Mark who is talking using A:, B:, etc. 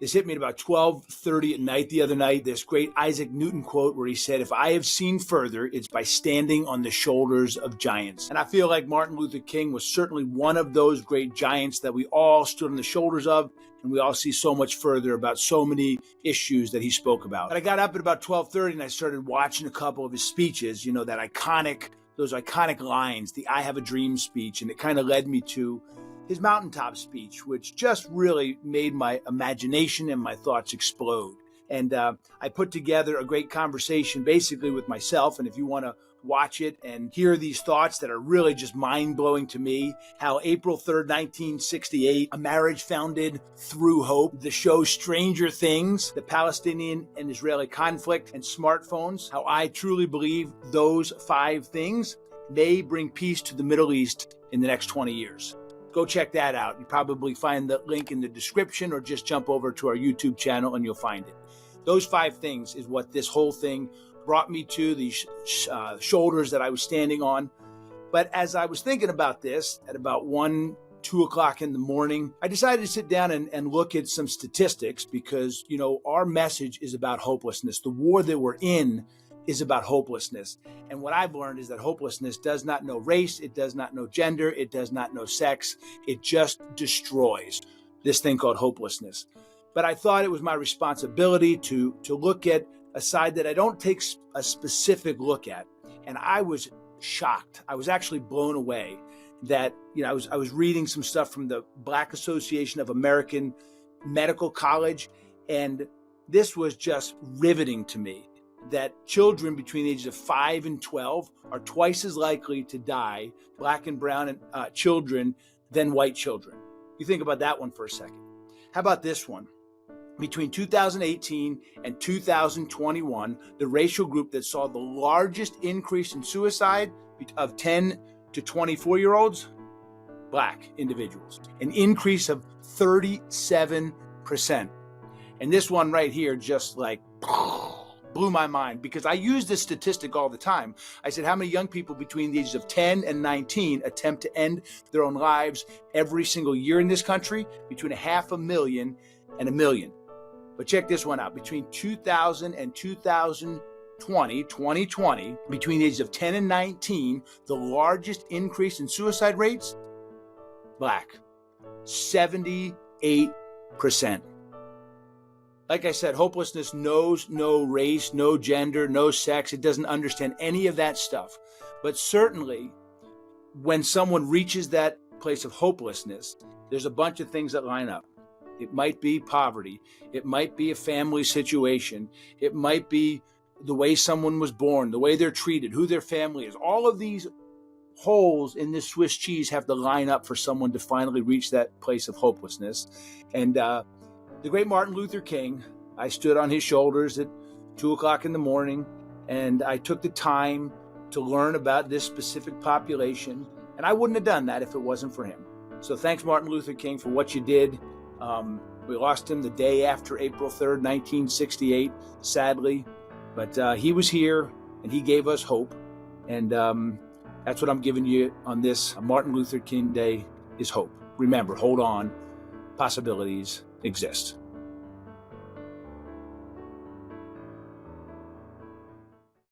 A: This hit me at about 12:30 at night the other night, this great Isaac Newton quote where he said, "If I have seen further, it's by standing on the shoulders of giants." And I feel like Martin Luther King was certainly one of those great giants that we all stood on the shoulders of, and we all see so much further about so many issues that he spoke about. But I got up at about 12:30 and I started watching a couple of his speeches, those iconic lines, the "I have a dream" speech, and it kind of led me to his mountaintop speech, which just really made my imagination and my thoughts explode. And I put together a great conversation basically with myself. And if you want to watch it and hear these thoughts that are really just mind-blowing to me, how April 3rd, 1968, a marriage founded through hope, the show Stranger Things, the Palestinian and Israeli conflict, and smartphones, how I truly believe those 5 things may bring peace to the Middle East in the next 20 years. Go check that out. You probably find the link in the description or just jump over to our YouTube channel and you'll find it. Those 5 things is what this whole thing brought me to, these shoulders that I was standing on. But as I was thinking about this at about 2 o'clock in the morning, I decided to sit down and look at some statistics because, our message is about hopelessness. The war that we're in is about hopelessness. And what I've learned is that hopelessness does not know race, it does not know gender, it does not know sex, it just destroys this thing called hopelessness. But I thought it was my responsibility to look at a side that I don't take a specific look at. And I was shocked. I was actually blown away that, I was reading some stuff from the Black Association of American Medical College, and this was just riveting to me. That children between the ages of 5 and 12 are twice as likely to die, Black and brown children, than white children. You think about that one for a second. How about this one? Between 2018 and 2021, the racial group that saw the largest increase in suicide of 10 to 24-year-olds, Black individuals, an increase of 37%. And this one right here just blew my mind because I use this statistic all the time. I said, how many young people between the ages of 10 and 19 attempt to end their own lives every single year in this country? Between 500,000 and 1 million. But check this one out. Between 2000 and 2020, between the ages of 10 and 19, the largest increase in suicide rates, Black, 78%. Like I said, hopelessness knows no race, no gender, no sex. It doesn't understand any of that stuff. But certainly, when someone reaches that place of hopelessness, there's a bunch of things that line up. It might be poverty. It might be a family situation. It might be the way someone was born, the way they're treated, who their family is. All of these holes in this Swiss cheese have to line up for someone to finally reach that place of hopelessness. And the great Martin Luther King, I stood on his shoulders at 2 o'clock in the morning, and I took the time to learn about this specific population. And I wouldn't have done that if it wasn't for him. So thanks, Martin Luther King, for what you did. We lost him the day after April 3rd, 1968, sadly. But he was here, and he gave us hope. And that's what I'm giving you on this Martin Luther King Day is hope. Remember, hold on. Possibilities exist.